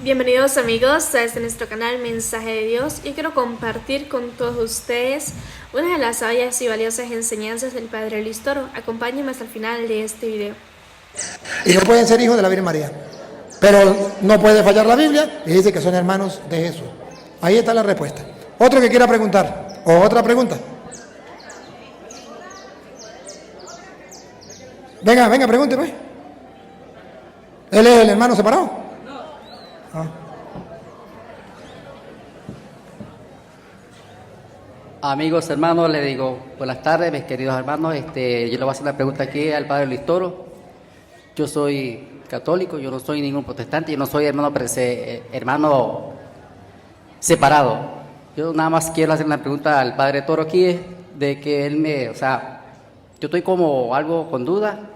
Bienvenidos amigos a nuestro canal Mensaje de Dios y quiero compartir con todos ustedes una de las sabias y valiosas enseñanzas del Padre Luis Toro. Acompáñenme hasta el final de este video. Ellos pueden ser hijos de la Virgen María, pero no puede fallar la Biblia y dice que son hermanos de Jesús. Ahí está la respuesta. Otro que quiera preguntar, o otra pregunta. Venga, pregunte pues. ¿Él es el hermano separado? Amigos, hermanos, les digo buenas tardes, mis queridos hermanos. Yo le voy a hacer una pregunta aquí al Padre Luis Toro. Yo soy católico, yo no soy ningún protestante, yo no soy hermano separado. Yo nada más quiero hacer una pregunta al Padre Toro aquí, de que él yo estoy como algo con duda.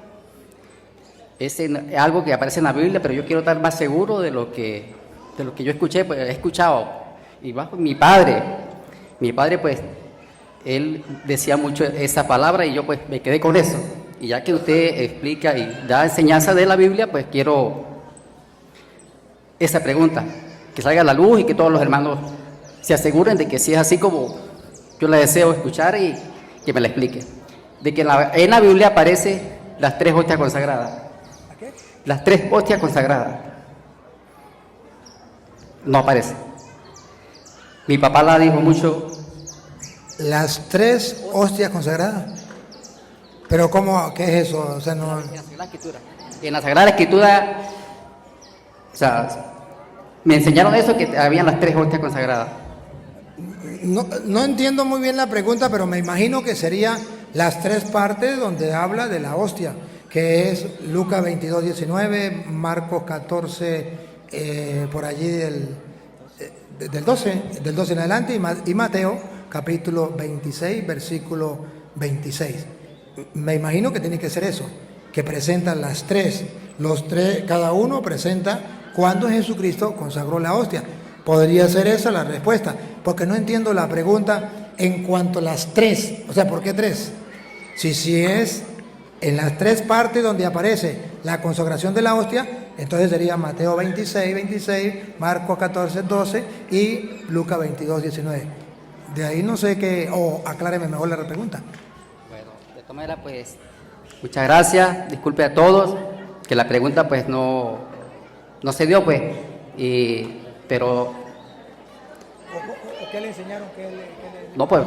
Es algo que aparece en la Biblia, pero yo quiero estar más seguro de lo que yo escuché, pues he escuchado. Y bajo mi padre pues, él decía mucho esa palabra y yo pues me quedé con eso. Y ya que usted explica y da enseñanza de la Biblia, pues quiero esa pregunta, que salga a la luz y que todos los hermanos se aseguren de que si es así como yo la deseo escuchar y que me la explique. De que en la Biblia aparece las 3 hostias consagradas. Las 3 hostias consagradas. No aparece. Mi papá la dijo mucho. Las 3 hostias consagradas. Pero ¿cómo? ¿Qué es eso? O sea, no. En la Sagrada Escritura, o sea, me enseñaron eso, que habían las 3 hostias consagradas. No entiendo muy bien la pregunta, pero me imagino que sería las 3 partes donde habla de la hostia, que es Lucas 22:19, Marcos 14, por allí del 12 en adelante, y Mateo capítulo 26, versículo 26. Me imagino que tiene que ser eso, que presentan las 3, los 3, cada uno presenta cuándo Jesucristo consagró la hostia. Podría ser esa la respuesta, porque no entiendo la pregunta en cuanto a las 3, o sea, ¿por qué 3? Si es en las 3 partes donde aparece la consagración de la hostia, entonces sería Mateo 26, Marcos 14:12 y Lucas 22:19. De ahí no sé qué, o acláreme mejor la pregunta. Bueno, de todas maneras, pues, muchas gracias, disculpe a todos, que la pregunta pues no se dio, pues, pero... ¿Qué le enseñaron? No, pues,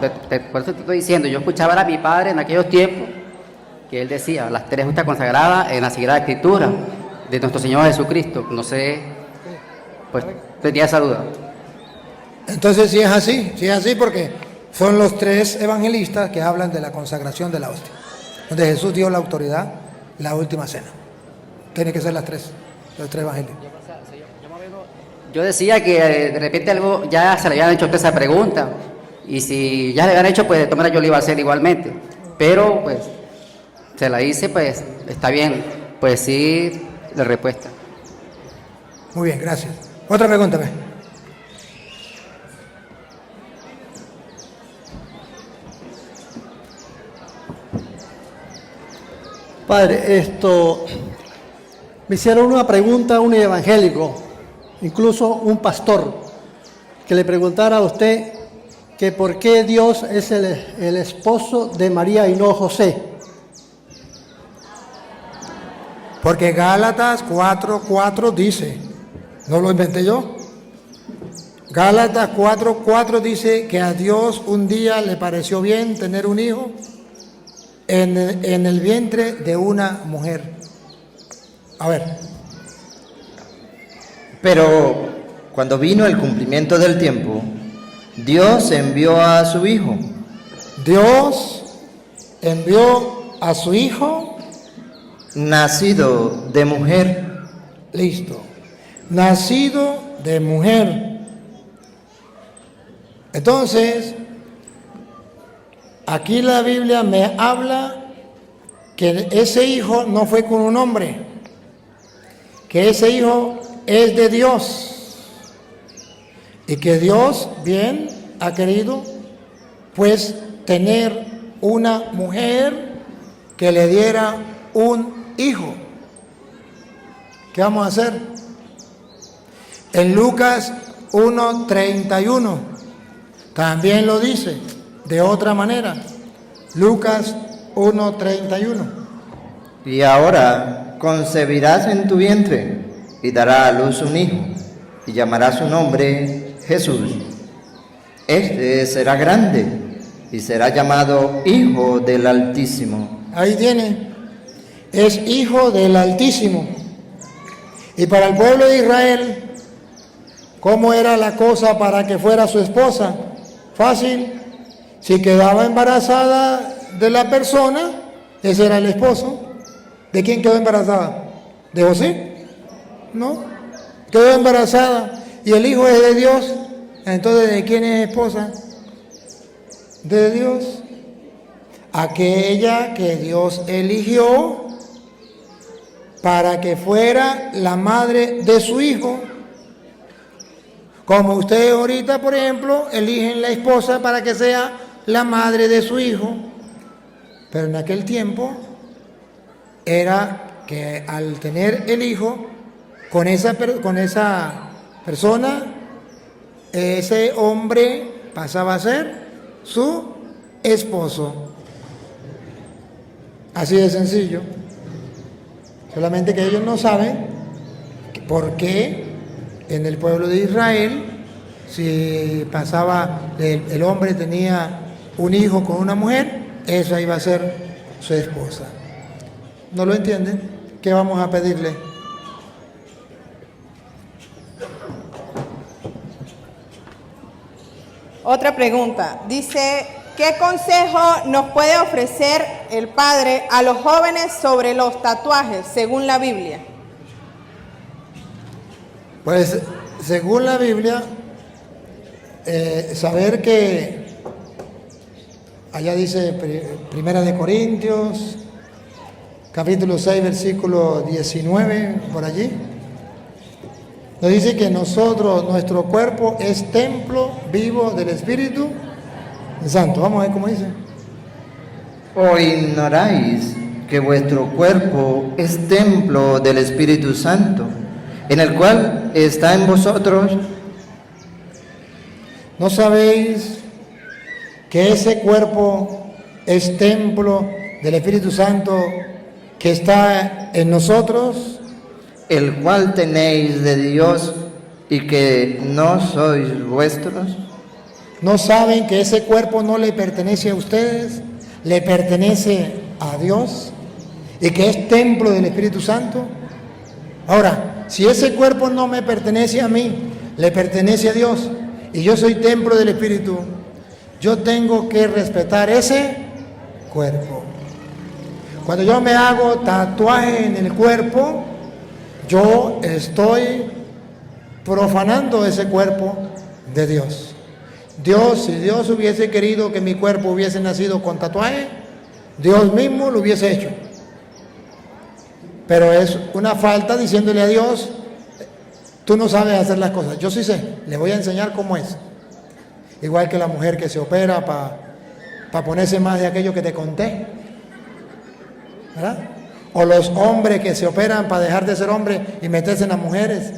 por eso te estoy diciendo, yo escuchaba a mi padre en aquellos tiempos, que él decía, las 3 hostias consagradas en la Sagrada Escritura de nuestro Señor Jesucristo. No sé, pues tenía esa duda. Entonces sí es así porque son los 3 evangelistas que hablan de la consagración de la hostia, donde Jesús dio la autoridad, la última cena. Tiene que ser los 3 evangelios. Yo decía que de repente algo ya se le habían hecho esa pregunta, y si ya le habían hecho, pues de todas maneras yo le iba a hacer igualmente, pero pues se la hice, pues está bien, pues sí, la respuesta. Muy bien, gracias. Otra pregunta, ¿ves? Padre, me hicieron una pregunta un evangélico, incluso un pastor, que le preguntara a usted que por qué Dios es el esposo de María y no José. Porque Gálatas 4:4 dice, no lo inventé yo, Gálatas 4:4 dice que a Dios un día le pareció bien tener un hijo en el vientre de una mujer. A ver. Pero cuando vino el cumplimiento del tiempo, Dios envió a su Hijo. Dios envió a su Hijo. Nacido de mujer. Listo. Nacido de mujer. Entonces, aquí la Biblia me habla que ese hijo no fue con un hombre, que ese hijo es de Dios y que Dios bien ha querido pues tener una mujer que le diera un hijo. ¿Qué vamos a hacer? En Lucas 1:31 también lo dice de otra manera. Lucas 1:31. Y ahora concebirás en tu vientre y dará a luz un hijo, y llamará su nombre Jesús. Este será grande y será llamado Hijo del Altísimo. Ahí tiene, es Hijo del Altísimo. Y para el pueblo de Israel, ¿cómo era la cosa para que fuera su esposa? Fácil, si quedaba embarazada de la persona, ese era el esposo. ¿De quién quedó embarazada? ¿De José? No, quedó embarazada y el hijo es de Dios. Entonces, ¿de quién es esposa? De Dios. Aquella que Dios eligió para que fuera la madre de su hijo. Como ustedes ahorita, por ejemplo, eligen la esposa para que sea la madre de su hijo. Pero en aquel tiempo era que al tener el hijo, con esa persona, ese hombre pasaba a ser su esposo. Así de sencillo. Solamente que ellos no saben por qué en el pueblo de Israel, si pasaba, el hombre tenía un hijo con una mujer, esa iba a ser su esposa. ¿No lo entienden? ¿Qué vamos a pedirle? Otra pregunta. Dice, ¿qué consejo nos puede ofrecer el padre a los jóvenes sobre los tatuajes, según la Biblia? Pues, según la Biblia, saber que allá dice Primera de Corintios, capítulo 6, versículo 19, por allí, nos dice que nuestro cuerpo es templo vivo del Espíritu Santo. Vamos a ver cómo dice. ¿O ignoráis que vuestro cuerpo es templo del Espíritu Santo, en el cual está en vosotros? ¿No sabéis que ese cuerpo es templo del Espíritu Santo que está en nosotros? El cual tenéis de Dios y que no sois vuestros. ¿No saben que ese cuerpo no le pertenece a ustedes? Le pertenece a Dios y que es templo del Espíritu Santo. Ahora, si ese cuerpo no me pertenece a mí, le pertenece a Dios y yo soy templo del Espíritu, yo tengo que respetar ese cuerpo. Cuando yo me hago tatuaje en el cuerpo, yo estoy profanando ese cuerpo de Dios. Si Dios hubiese querido que mi cuerpo hubiese nacido con tatuaje, Dios mismo lo hubiese hecho. Pero es una falta diciéndole a Dios, tú no sabes hacer las cosas. Yo sí sé, le voy a enseñar cómo es. Igual que la mujer que se opera para ponerse más de aquello que te conté, ¿verdad? O los hombres que se operan para dejar de ser hombres y meterse en las mujeres.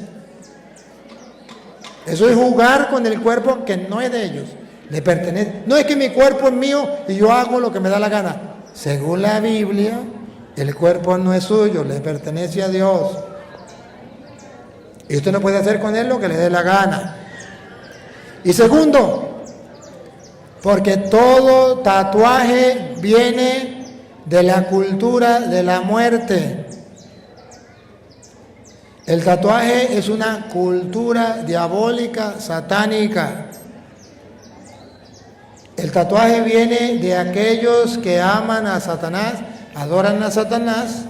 Eso es jugar con el cuerpo que no es de ellos, le pertenece. No es que mi cuerpo es mío y yo hago lo que me da la gana. Según la Biblia, el cuerpo no es suyo, le pertenece a Dios. Y usted no puede hacer con él lo que le dé la gana. Y segundo, porque todo tatuaje viene de la cultura de la muerte. El tatuaje es una cultura diabólica, satánica. El tatuaje viene de aquellos que aman a Satanás, adoran a Satanás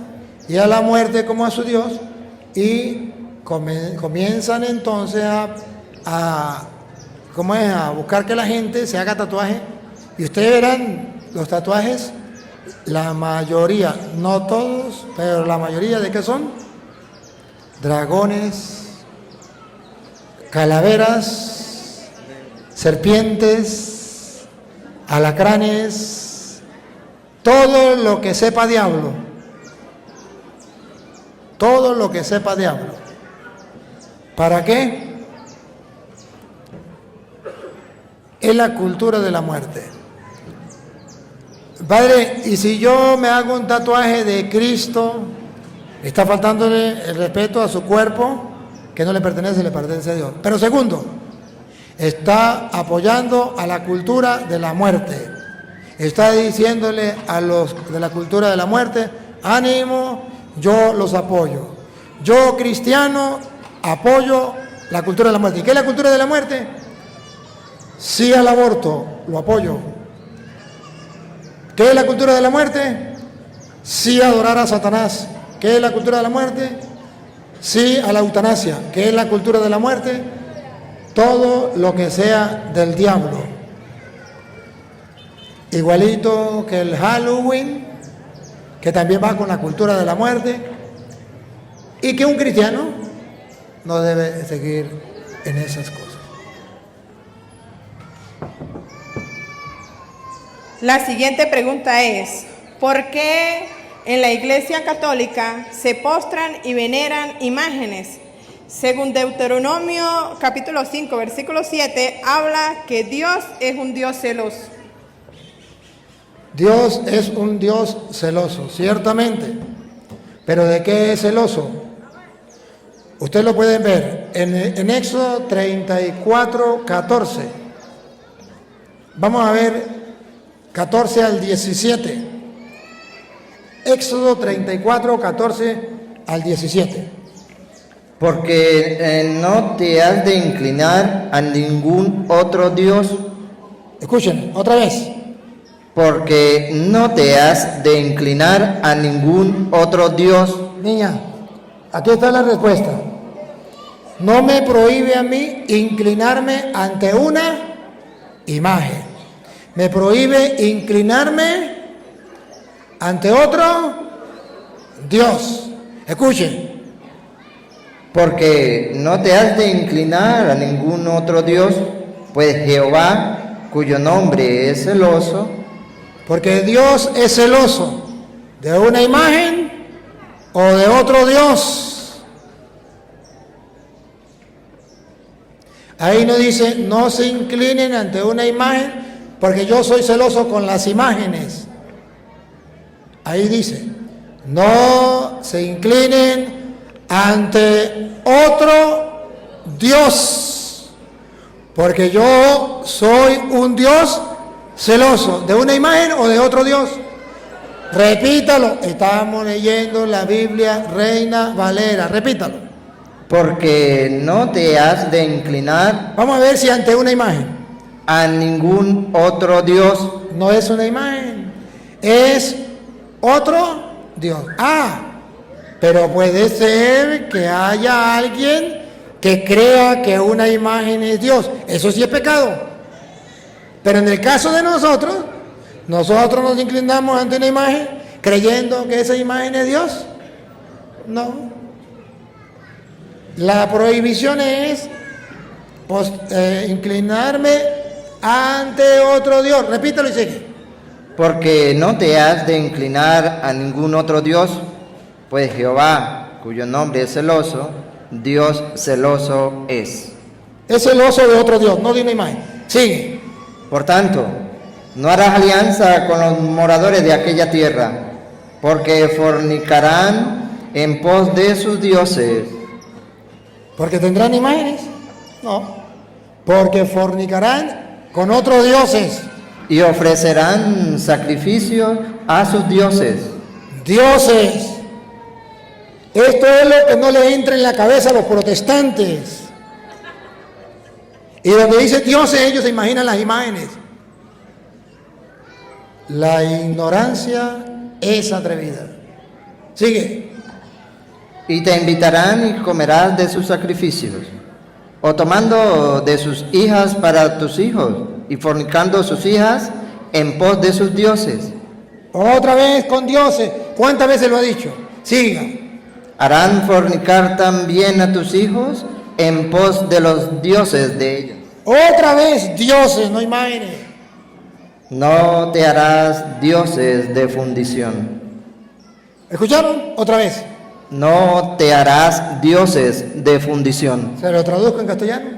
y a la muerte como a su Dios, y comienzan entonces a buscar que la gente se haga tatuaje. Y ustedes verán los tatuajes, la mayoría, no todos, pero la mayoría, ¿de qué son? Dragones, calaveras, serpientes, alacranes, todo lo que sepa diablo. Todo lo que sepa diablo. ¿Para qué? es la cultura de la muerte. Padre, y si yo me hago un tatuaje de Cristo, está faltándole el respeto a su cuerpo, que no le pertenece a Dios. Pero segundo, está apoyando a la cultura de la muerte. Está diciéndole a los de la cultura de la muerte, ánimo, yo los apoyo. Yo, cristiano, apoyo la cultura de la muerte. ¿Y qué es la cultura de la muerte? Sí al aborto, lo apoyo. ¿Qué es la cultura de la muerte? Sí a adorar a Satanás. ¿Qué es la cultura de la muerte? Sí a la eutanasia. ¿Qué es la cultura de la muerte? Todo lo que sea del diablo. Igualito que el Halloween, que también va con la cultura de la muerte, y que un cristiano no debe seguir en esas cosas. La siguiente pregunta es, ¿por qué en la Iglesia Católica se postran y veneran imágenes? Según Deuteronomio capítulo 5, versículo 7, habla que Dios es un Dios celoso. Dios es un Dios celoso, ciertamente. ¿Pero de qué es celoso? Ustedes lo pueden ver en Éxodo 34, 14. Vamos a ver 14 al 17. Éxodo 34, 14 al 17. Porque no te has de inclinar a ningún otro Dios. Escuchen, otra vez. Porque no te has de inclinar a ningún otro Dios. Niña, aquí está la respuesta. No me prohíbe a mí inclinarme ante una imagen. Me prohíbe inclinarme ante otro Dios. Escuchen. Porque no te has de inclinar a ningún otro Dios, pues Jehová, cuyo nombre es celoso. Porque Dios es celoso de una imagen o de otro Dios. Ahí no dice, no se inclinen ante una imagen, porque yo soy celoso con las imágenes. Ahí dice, no se inclinen ante otro Dios, porque yo soy un Dios celoso. ¿De una imagen o de otro Dios? Repítalo. Estamos leyendo la Biblia Reina Valera. Repítalo. Porque no te has de inclinar Vamos a ver si ante una imagen. a ningún otro Dios. No es una imagen, es otro Dios. Pero puede ser que haya alguien que crea que una imagen es Dios. Eso sí es pecado. Pero en el caso de nosotros nos inclinamos ante una imagen creyendo que esa imagen es Dios. No. La prohibición es inclinarme ante otro Dios. Repítalo y sigue. Porque no te has de inclinar a ningún otro Dios, pues Jehová, cuyo nombre es celoso, Dios celoso es. Es celoso de otro Dios, no de una imagen. Sigue. Por tanto, no harás alianza con los moradores de aquella tierra, porque fornicarán en pos de sus dioses. ¿Porque tendrán imágenes? No. Porque fornicarán con otros dioses. Y ofrecerán sacrificios a sus dioses. Dioses. Esto es lo que no le entra en la cabeza a los protestantes. Y donde dice dioses, ellos se imaginan las imágenes. La ignorancia es atrevida. Sigue. Y te invitarán y comerás de sus sacrificios, o tomando de sus hijas para tus hijos, y fornicando sus hijas en pos de sus dioses. Otra vez con dioses. ¿Cuántas veces lo ha dicho? Siga. Harán fornicar también a tus hijos en pos de los dioses de ellos. Otra vez dioses, no imágenes. No te harás dioses de fundición. ¿Escucharon? Otra vez. No te harás dioses de fundición. Se lo traduzco en castellano.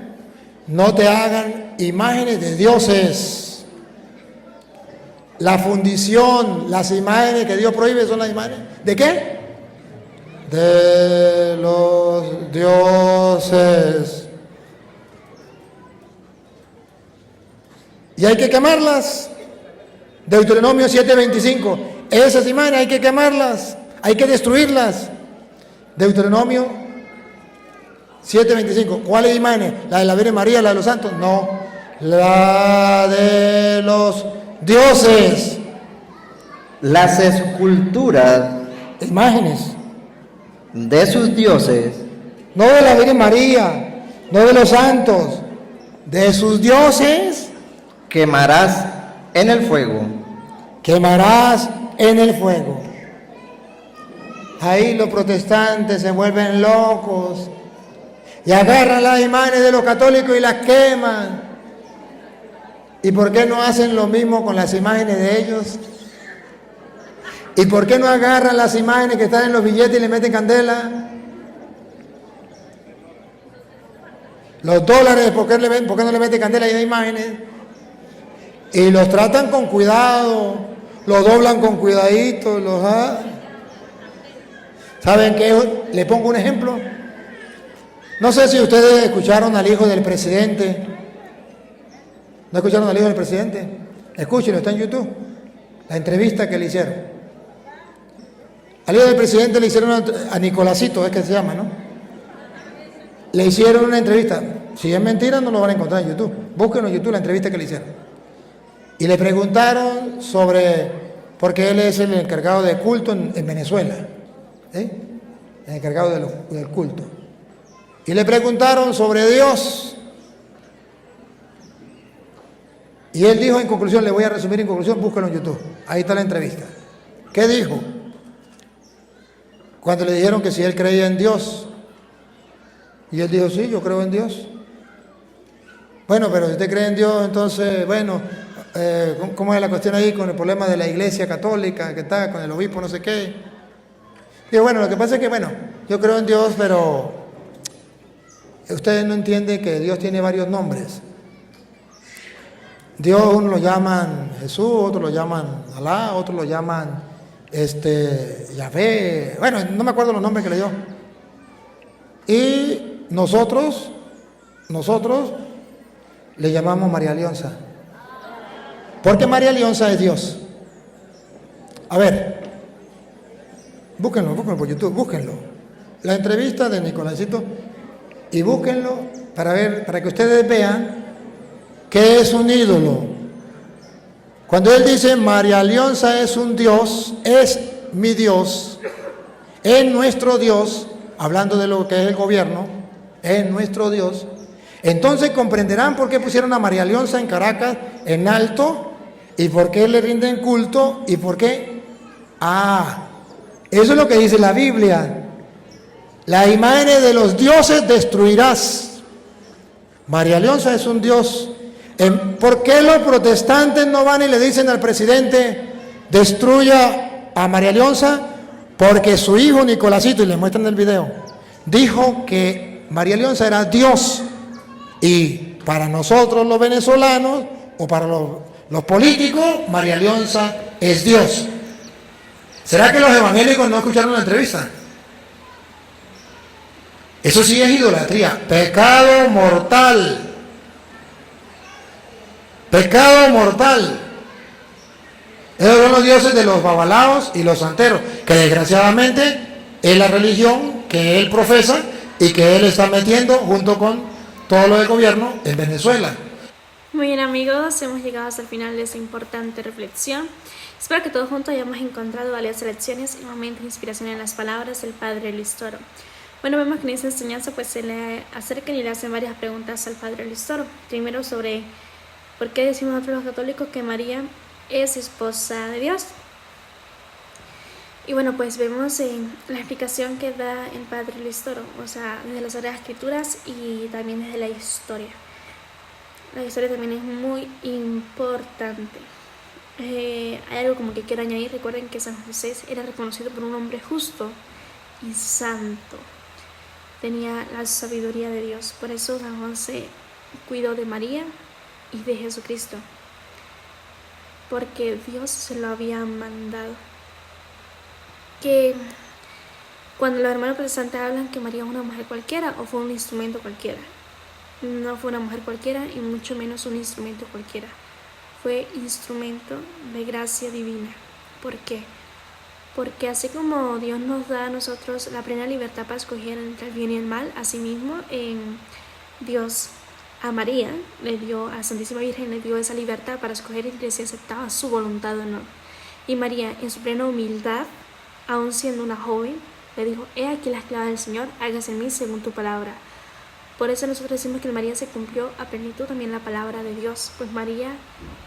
no te hagan imágenes de dioses. La fundición, las imágenes que Dios prohíbe son las imágenes. ¿De qué? De los dioses. Y hay que quemarlas. Deuteronomio 7:25. Esas imágenes hay que quemarlas, hay que destruirlas. Deuteronomio 7:25. ¿Cuáles imágenes? ¿La de la Virgen María, la de los santos? No, la de los dioses. Las esculturas Imágenes, de sus dioses no de la Virgen María, no de los santos, de sus dioses quemarás en el fuego. quemarás en el fuego. Ahí los protestantes se vuelven locos y agarran las imágenes de los católicos y las queman. ¿Y por qué no hacen lo mismo con las imágenes de ellos? ¿Y por qué no agarran las imágenes que están en los billetes y le meten candela? Los dólares, ¿por qué no le meten candela a esas imágenes? Y los tratan con cuidado, los doblan con cuidadito, ¿Saben qué? Le pongo un ejemplo. No sé si ustedes escucharon al hijo del presidente. ¿No escucharon al hijo del presidente? Escúchenlo, está en YouTube. La entrevista que le hicieron. Al hijo del presidente le hicieron a Nicolásito, es que se llama, ¿no? Le hicieron una entrevista. Si es mentira, no lo van a encontrar en YouTube. Búsquenlo en YouTube, la entrevista que le hicieron. Y le preguntaron sobre, porque él es el encargado de culto en Venezuela. El encargado del culto. Y le preguntaron sobre Dios. Y él dijo en conclusión, le voy a resumir en conclusión, búsquelo en YouTube. Ahí está la entrevista. ¿Qué dijo? Cuando le dijeron que si él creía en Dios. Y él dijo, sí, yo creo en Dios. Bueno, pero si usted cree en Dios, entonces, bueno, ¿cómo es la cuestión ahí con el problema de la iglesia católica, que está con el obispo no sé qué? Digo, bueno, lo que pasa es que, bueno, yo creo en Dios, pero ustedes no entienden que Dios tiene varios nombres. Dios, uno lo llaman Jesús, otros lo llaman Alá, otros lo llaman Yahvé, bueno, no me acuerdo los nombres que le dio. Y nosotros le llamamos María Leonza. Porque María Leonza es Dios. A ver, búsquenlo por YouTube, búsquenlo. La entrevista de Nicolásito y búsquenlo para ver, para que ustedes vean que es un ídolo. Cuando él dice María Leonza es un Dios, es mi Dios, es nuestro Dios, hablando de lo que es el gobierno, es nuestro Dios, entonces comprenderán por qué pusieron a María Leonza en Caracas en alto y por qué le rinden culto y por qué. Eso es lo que dice la Biblia. Las imágenes de los dioses destruirás. María Leonza es un Dios. ¿Por qué los protestantes no van y le dicen al presidente destruya a María Leonza? Porque su hijo Nicolásito, y le muestran el video, dijo que María Leonza era Dios. Y para nosotros los venezolanos o para los políticos, María Leonza es Dios. ¿Será que los evangélicos no escucharon la entrevista? Eso sí es idolatría, pecado mortal. Pecado mortal. Esos son los dioses de los babalaos y los santeros, que desgraciadamente es la religión que él profesa y que él está metiendo junto con todo lo del gobierno en Venezuela. Muy bien, amigos, hemos llegado hasta el final de esta importante reflexión. Espero que todos juntos hayamos encontrado valiosas lecciones y momentos de inspiración en las palabras del Padre Luis Toro. Bueno, vemos que en esta enseñanza pues se le acercan y le hacen varias preguntas al Padre Luis Toro. Primero sobre por qué decimos nosotros los católicos que María es esposa de Dios. Y bueno, pues vemos la explicación que da el Padre Luis Toro, o sea, desde las Sagradas Escrituras y también desde la historia. La historia también es muy importante. Hay algo como que quiero añadir. Recuerden que San José era reconocido por un hombre justo y santo. Tenía la sabiduría de Dios. Por eso San José cuidó de María y de Jesucristo, porque Dios se lo había mandado. Que cuando los hermanos protestantes hablan que María es una mujer cualquiera o fue un instrumento cualquiera, no fue una mujer cualquiera y mucho menos un instrumento cualquiera. Fue instrumento de gracia divina. ¿Por qué? Porque así como Dios nos da a nosotros la plena libertad para escoger entre el bien y el mal, asimismo Dios a María le dio, a Santísima Virgen le dio esa libertad para escoger entre si aceptaba su voluntad o no. Y María, en su plena humildad, aún siendo una joven, le dijo: he aquí la esclava del Señor, hágase en mí según tu palabra. Por eso nosotros decimos que en María se cumplió a plenitud también la palabra de Dios, pues María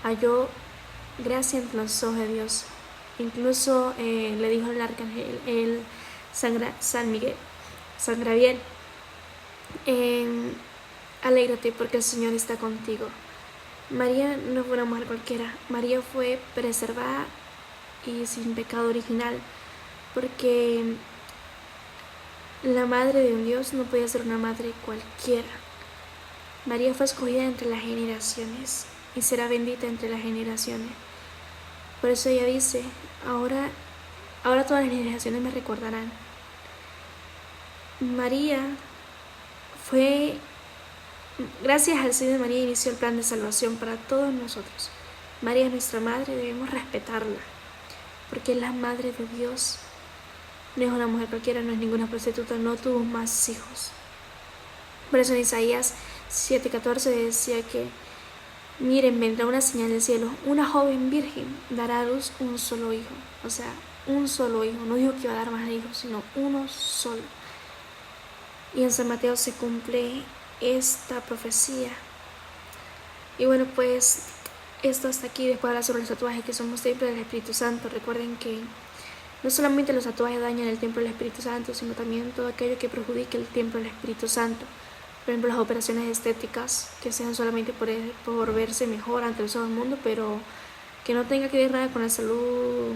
halló gracia entre los ojos de Dios. Incluso le dijo el arcángel, San Gabriel, alégrate porque el Señor está contigo. María no fue una mujer cualquiera, María fue preservada y sin pecado original, porque la madre de un Dios no podía ser una madre cualquiera. María fue escogida entre las generaciones y será bendita entre las generaciones. Por eso ella dice: ahora todas las generaciones me recordarán. María fue, gracias al Señor de María, inició el plan de salvación para todos nosotros. María es nuestra madre, debemos respetarla, porque es la madre de Dios. No es una mujer cualquiera, no es ninguna prostituta, no tuvo más hijos. Por eso en Isaías 7:14 decía que: miren, vendrá una señal del cielo, una joven virgen dará a luz un solo hijo. O sea, un solo hijo. No dijo que iba a dar más hijos, sino uno solo. Y en San Mateo se cumple esta profecía. Y bueno, pues esto hasta aquí. Después hablar sobre los tatuajes, que somos templo del Espíritu Santo. Recuerden que no solamente los tatuajes dañan el templo del Espíritu Santo, sino también todo aquello que perjudique el templo del Espíritu Santo. Por ejemplo, las operaciones estéticas, que sean solamente por verse mejor ante los ojos del mundo, pero que no tenga que ver nada con la salud,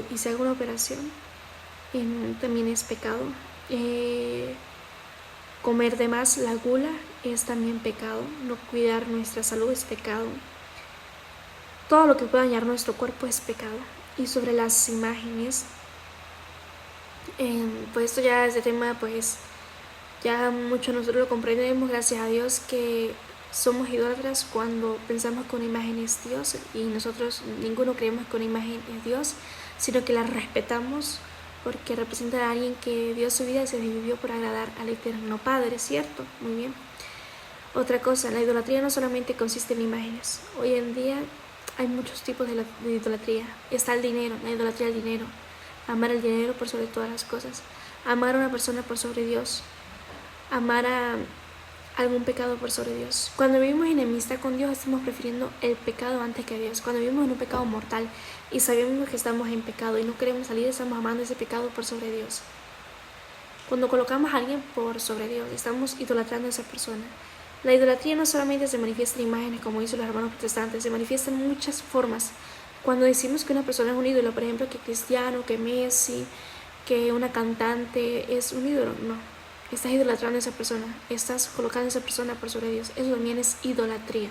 y si hago una operación, también es pecado. Comer de más, la gula, es también pecado. No cuidar nuestra salud es pecado. Todo lo que pueda dañar nuestro cuerpo es pecado. Y sobre las imágenes, pues esto ya es de tema, pues ya mucho nosotros lo comprendemos, gracias a Dios, que somos idólatras cuando pensamos que una imagen es Dios, y nosotros ninguno creemos que una imagen es Dios, sino que la respetamos porque representa a alguien que dio su vida y se vivió por agradar al Eterno Padre, ¿cierto? Muy bien. Otra cosa, la idolatría no solamente consiste en imágenes. Hoy en día hay muchos tipos de idolatría. Está el dinero, la idolatría al dinero. Amar el dinero por sobre todas las cosas. Amar a una persona por sobre Dios. Amar a algún pecado por sobre Dios. Cuando vivimos en enemistad con Dios, estamos prefiriendo el pecado antes que a Dios. Cuando vivimos en un pecado mortal y sabemos que estamos en pecado y no queremos salir, estamos amando ese pecado por sobre Dios. Cuando colocamos a alguien por sobre Dios, estamos idolatrando a esa persona. La idolatría no solamente se manifiesta en imágenes, como dicen los hermanos protestantes, se manifiesta en muchas formas. Cuando decimos que una persona es un ídolo, por ejemplo, que Cristiano, que Messi, que una cantante es un ídolo, no. Estás idolatrando a esa persona, estás colocando a esa persona por sobre Dios. Eso también es idolatría.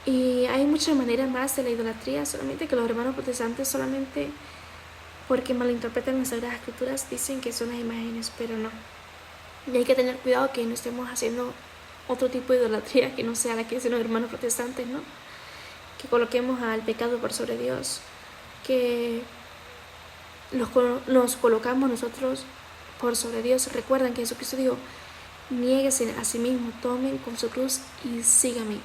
Y hay muchas maneras más de la idolatría, solamente que los hermanos protestantes, solamente porque malinterpretan las Sagradas Escrituras, dicen que son las imágenes, pero no. Y hay que tener cuidado que no estemos haciendo otro tipo de idolatría que no sea la que dicen los hermanos protestantes, ¿no? Que coloquemos al pecado por sobre Dios, que nos colocamos nosotros por sobre Dios. Recuerden que Jesucristo dijo: niéguese a sí mismo, tomen con su cruz y sígame.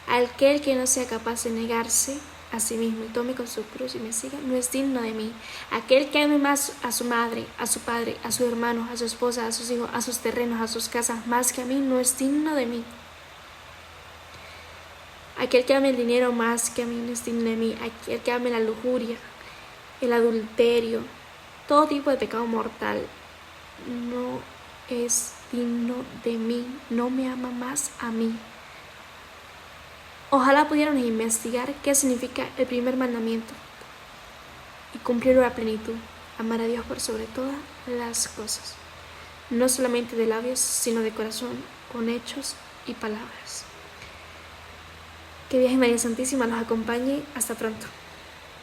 Aquel que no sea capaz de negarse a sí mismo y tome con su cruz y me siga, no es digno de mí. Aquel que ame más a su madre, a su padre, a sus hermanos, a su esposa, a sus hijos, a sus terrenos, a sus casas, más que a mí, no es digno de mí. Aquel que ame el dinero más que a mí, no es digno de mí. Aquel que ame la lujuria, el adulterio, todo tipo de pecado mortal, no es digno de mí, no me ama más a mí. Ojalá pudieran investigar qué significa el primer mandamiento y cumplirlo a plenitud: amar a Dios por sobre todas las cosas. no solamente de labios, sino de corazón, con hechos y palabras. Que Virgen María Santísima los acompañe. Hasta pronto.